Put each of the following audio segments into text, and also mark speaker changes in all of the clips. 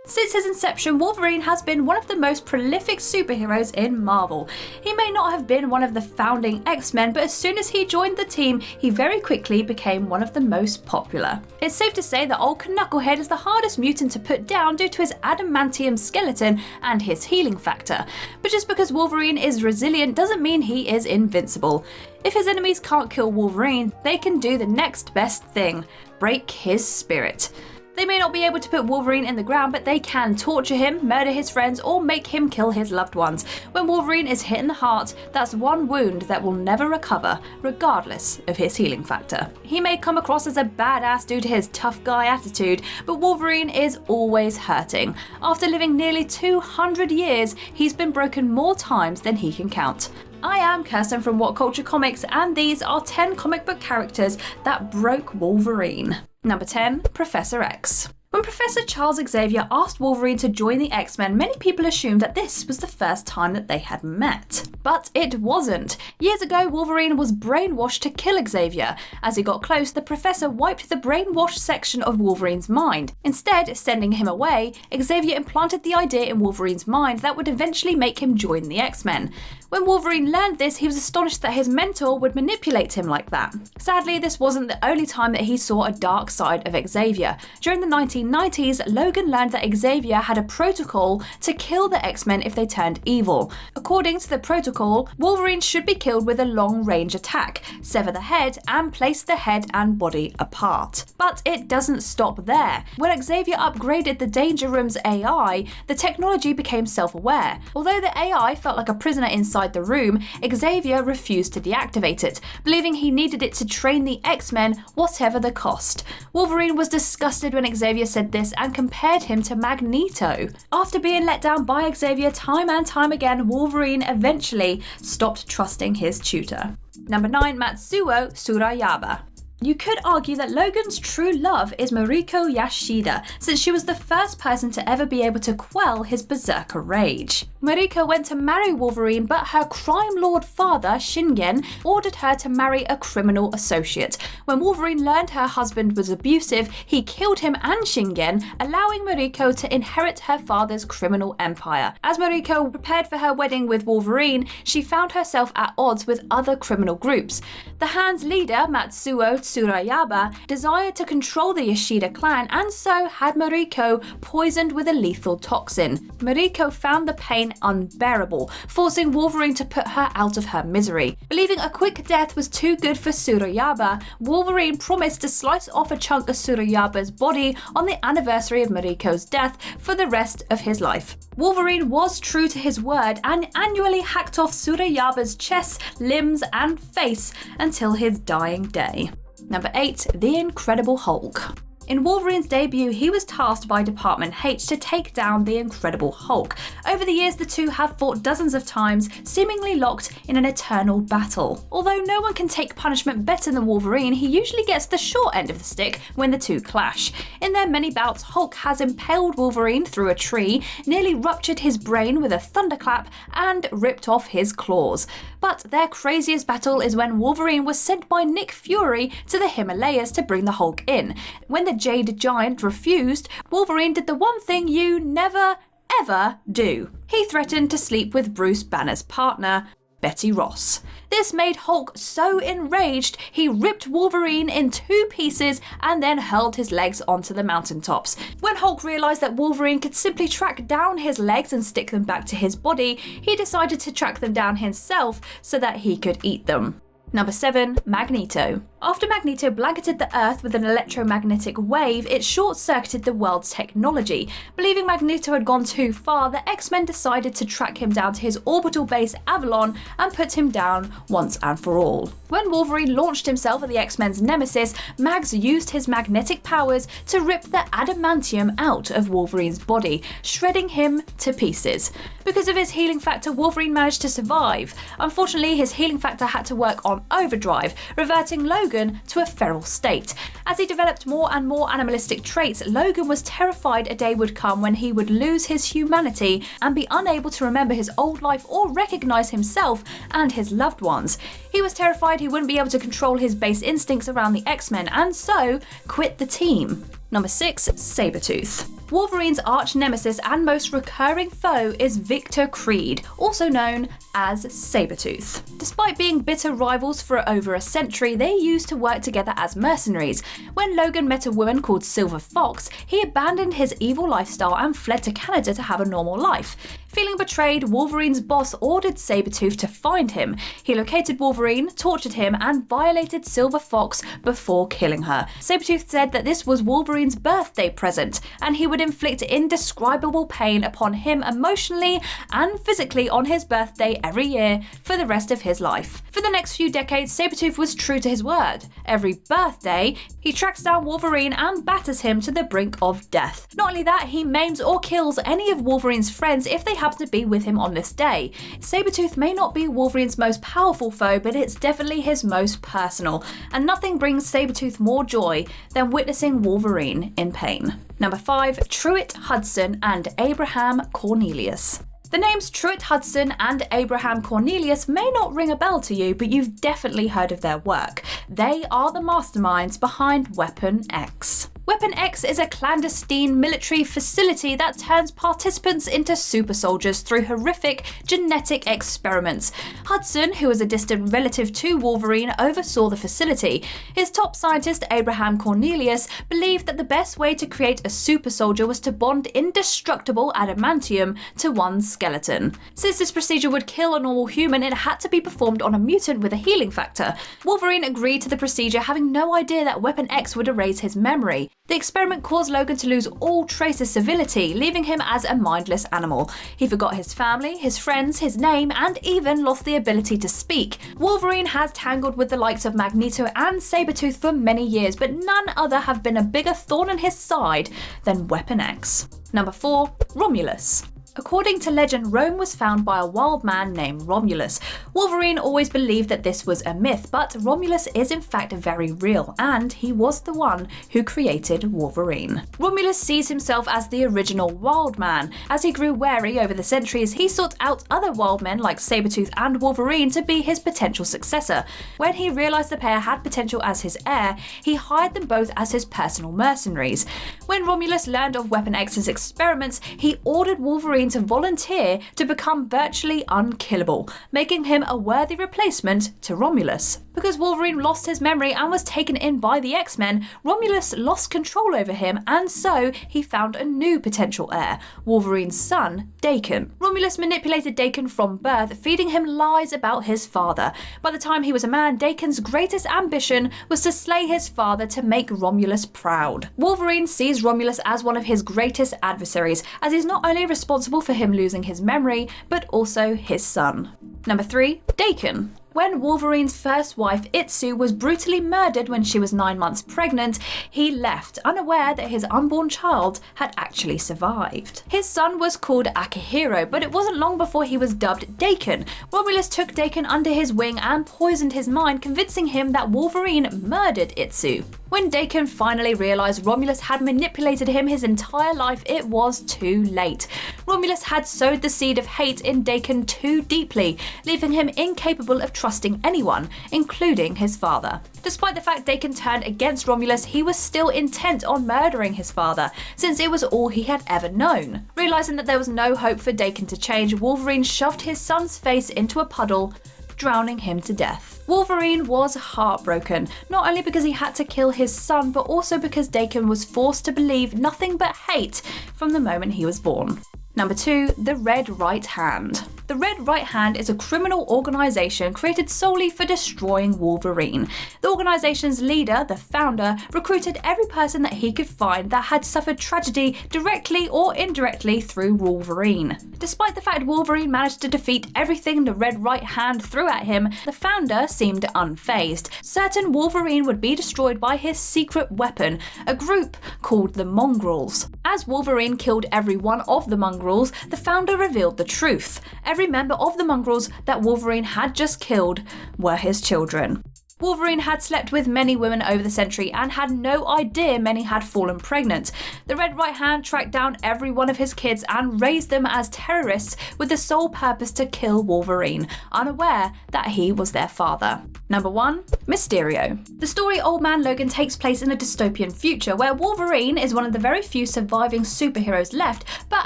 Speaker 1: Since his inception, Wolverine has been one of the most prolific superheroes in Marvel. He may not have been one of the founding X-Men, but as soon as he joined the team, he very quickly became one of the most popular. It's safe to say that old Knucklehead is the hardest mutant to put down due to his adamantium skeleton and his healing factor. But just because Wolverine is resilient doesn't mean he is invincible. If his enemies can't kill Wolverine, they can do the next best thing: break his spirit. They may not be able to put Wolverine in the ground, but they can torture him, murder his friends, or make him kill his loved ones. When Wolverine is hit in the heart, that's one wound that will never recover, regardless of his healing factor. He may come across as a badass due to his tough guy attitude, but Wolverine is always hurting. After living nearly 200 years, he's been broken more times than he can count. I am Kirsten from What Culture Comics, and these are 10 comic book characters that broke Wolverine. Number 10, Professor X. When Professor Charles Xavier asked Wolverine to join the X-Men, many people assumed that this was the first time that they had met. But it wasn't. Years ago, Wolverine was brainwashed to kill Xavier. As he got close, the Professor wiped the brainwashed section of Wolverine's mind. Instead, sending him away, Xavier implanted the idea in Wolverine's mind that would eventually make him join the X-Men. When Wolverine learned this, he was astonished that his mentor would manipulate him like that. Sadly, this wasn't the only time that he saw a dark side of Xavier. During the 1990s, Logan learned that Xavier had a protocol to kill the X-Men if they turned evil. According to the protocol, Wolverine should be killed with a long-range attack, sever the head, and place the head and body apart. But it doesn't stop there. When Xavier upgraded the Danger Room's AI, the technology became self-aware. Although the AI felt like a prisoner inside the room, Xavier refused to deactivate it, believing he needed it to train the X-Men, whatever the cost. Wolverine was disgusted when Xavier said this and compared him to Magneto. After being let down by Xavier time and time again, Wolverine eventually stopped trusting his tutor. Number 9, Matsuo Tsurayaba. You could argue that Logan's true love is Mariko Yashida, since she was the first person to ever be able to quell his berserker rage. Mariko went to marry Wolverine, but her crime lord father, Shingen, ordered her to marry a criminal associate. When Wolverine learned her husband was abusive, he killed him and Shingen, allowing Mariko to inherit her father's criminal empire. As Mariko prepared for her wedding with Wolverine, she found herself at odds with other criminal groups. The Hand's leader, Matsuo Tsurayaba, desired to control the Yashida clan and so had Mariko poisoned with a lethal toxin. Mariko found the pain unbearable, forcing Wolverine to put her out of her misery. Believing a quick death was too good for Tsurayaba, Wolverine promised to slice off a chunk of Turayaba's body on the anniversary of Mariko's death for the rest of his life. Wolverine was true to his word and annually hacked off Turayaba's chest, limbs, and face until his dying day. Number 8, The Incredible Hulk. In Wolverine's debut, he was tasked by Department H to take down the Incredible Hulk. Over the years, the two have fought dozens of times, seemingly locked in an eternal battle. Although no one can take punishment better than Wolverine, he usually gets the short end of the stick when the two clash. In their many bouts, Hulk has impaled Wolverine through a tree, nearly ruptured his brain with a thunderclap, and ripped off his claws. But their craziest battle is when Wolverine was sent by Nick Fury to the Himalayas to bring the Hulk in. When the Jade Giant refused, Wolverine did the one thing you never, ever do. He threatened to sleep with Bruce Banner's partner, Betty Ross. This made Hulk so enraged, he ripped Wolverine in 2 pieces and then hurled his legs onto the mountaintops. When Hulk realised that Wolverine could simply track down his legs and stick them back to his body, he decided to track them down himself so that he could eat them. Number 7, Magneto. After Magneto blanketed the Earth with an electromagnetic wave, it short-circuited the world's technology. Believing Magneto had gone too far, the X-Men decided to track him down to his orbital base Avalon and put him down once and for all. When Wolverine launched himself at the X-Men's nemesis, Mags used his magnetic powers to rip the adamantium out of Wolverine's body, shredding him to pieces. Because of his healing factor, Wolverine managed to survive. Unfortunately, his healing factor had to work on overdrive, reverting Logan to a feral state. As he developed more and more animalistic traits, Logan was terrified a day would come when he would lose his humanity and be unable to remember his old life or recognize himself and his loved ones. He was terrified he wouldn't be able to control his base instincts around the X-Men and so quit the team. Number 6. Sabretooth. Wolverine's arch nemesis and most recurring foe is Victor Creed, also known as Sabretooth. Despite being bitter rivals for over a century, they used to work together as mercenaries. When Logan met a woman called Silver Fox, he abandoned his evil lifestyle and fled to Canada to have a normal life. Feeling betrayed, Wolverine's boss ordered Sabretooth to find him. He located Wolverine, tortured him, and violated Silver Fox before killing her. Sabretooth said that this was Wolverine's birthday present, and he would inflict indescribable pain upon him emotionally and physically on his birthday every year for the rest of his life. For the next few decades, Sabretooth was true to his word. Every birthday, he tracks down Wolverine and batters him to the brink of death. Not only that, he maims or kills any of Wolverine's friends if they happen to be with him on this day. Sabretooth may not be Wolverine's most powerful foe, but it's definitely his most personal, and nothing brings Sabretooth more joy than witnessing Wolverine in pain. Number 5. Truett Hudson and Abraham Cornelius. The names Truett Hudson and Abraham Cornelius may not ring a bell to you, but you've definitely heard of their work. They are the masterminds behind Weapon X. Weapon X is a clandestine military facility that turns participants into super soldiers through horrific genetic experiments. Hudson, who is a distant relative to Wolverine, oversaw the facility. His top scientist, Abraham Cornelius, believed that the best way to create a super soldier was to bond indestructible adamantium to one's skeleton. Since this procedure would kill a normal human, it had to be performed on a mutant with a healing factor. Wolverine agreed to the procedure, having no idea that Weapon X would erase his memory. The experiment caused Logan to lose all trace of civility, leaving him as a mindless animal. He forgot his family, his friends, his name, and even lost the ability to speak. Wolverine has tangled with the likes of Magneto and Sabretooth for many years, but none other have been a bigger thorn in his side than Weapon X. Number 4. Romulus. According to legend, Rome was found by a wild man named Romulus. Wolverine always believed that this was a myth, but Romulus is in fact very real, and he was the one who created Wolverine. Romulus sees himself as the original wild man. As he grew wary over the centuries, he sought out other wild men like Sabretooth and Wolverine to be his potential successor. When he realized the pair had potential as his heir, he hired them both as his personal mercenaries. When Romulus learned of Weapon X's experiments, he ordered Wolverine to volunteer to become virtually unkillable, making him a worthy replacement to Romulus. Because Wolverine lost his memory and was taken in by the X-Men, Romulus lost control over him, and so he found a new potential heir, Wolverine's son, Taken. Romulus manipulated Taken from birth, feeding him lies about his father. By the time he was a man, Taken's greatest ambition was to slay his father to make Romulus proud. Wolverine sees Romulus as one of his greatest adversaries, as he's not only responsible for him losing his memory, but also his son. Number 3. Taken. When Wolverine's first wife, Itsu, was brutally murdered when she was 9 months pregnant, he left, unaware that his unborn child had actually survived. His son was called Akihiro, but it wasn't long before he was dubbed Taken. Romulus took Taken under his wing and poisoned his mind, convincing him that Wolverine murdered Itsu. When Taken finally realized Romulus had manipulated him his entire life, it was too late. Romulus had sowed the seed of hate in Taken too deeply, leaving him incapable of trusting anyone, including his father. Despite the fact Taken turned against Romulus, he was still intent on murdering his father, since it was all he had ever known. Realizing that there was no hope for Taken to change, Wolverine shoved his son's face into a puddle, drowning him to death. Wolverine was heartbroken, not only because he had to kill his son, but also because Taken was forced to believe nothing but hate from the moment he was born. Number 2. The Red Right Hand. The Red Right Hand is a criminal organisation created solely for destroying Wolverine. The organisation's leader, the founder, recruited every person that he could find that had suffered tragedy directly or indirectly through Wolverine. Despite the fact Wolverine managed to defeat everything the Red Right Hand threw at him, the founder seemed unfazed, certain Wolverine would be destroyed by his secret weapon, a group called the Mongrels. As Wolverine killed every one of the Mongrels, the founder revealed the truth. every member of the mongrels that Wolverine had just killed were his children. Wolverine had slept with many women over the century and had no idea many had fallen pregnant. The Red Right Hand tracked down every one of his kids and raised them as terrorists with the sole purpose to kill Wolverine, unaware that he was their father. Number 1. Mysterio. The story Old Man Logan takes place in a dystopian future where Wolverine is one of the very few surviving superheroes left but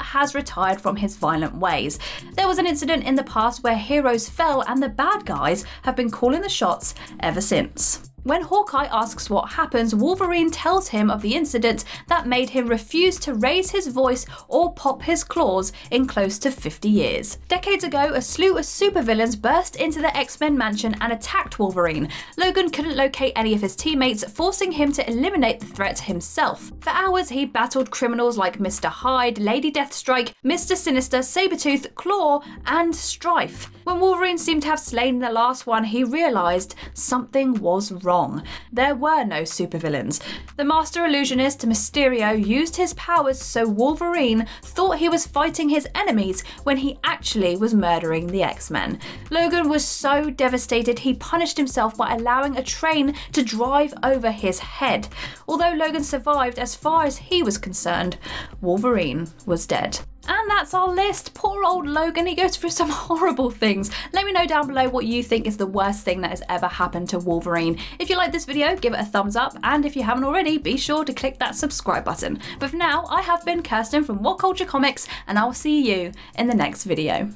Speaker 1: has retired from his violent ways. There was an incident in the past where heroes fell and the bad guys have been calling the shots ever since. When Hawkeye asks what happens, Wolverine tells him of the incident that made him refuse to raise his voice or pop his claws in close to 50 years. Decades ago, a slew of supervillains burst into the X-Men mansion and attacked Wolverine. Logan couldn't locate any of his teammates, forcing him to eliminate the threat himself. For hours, he battled criminals like Mr. Hyde, Lady Deathstrike, Mr. Sinister, Sabretooth, Claw, and Strife. When Wolverine seemed to have slain the last one, he realised something was wrong. There were no supervillains. The Master Illusionist, Mysterio, used his powers so Wolverine thought he was fighting his enemies when he actually was murdering the X-Men. Logan was so devastated he punished himself by allowing a train to drive over his head. Although Logan survived, as far as he was concerned, Wolverine was dead. And that's our list. Poor old Logan, he goes through some horrible things. Let me know down below what you think is the worst thing that has ever happened to Wolverine. If you like this video, give it a thumbs up, and if you haven't already, be sure to click that subscribe button. But for now, I have been Kirsten from What Culture Comics, and I will see you in the next video.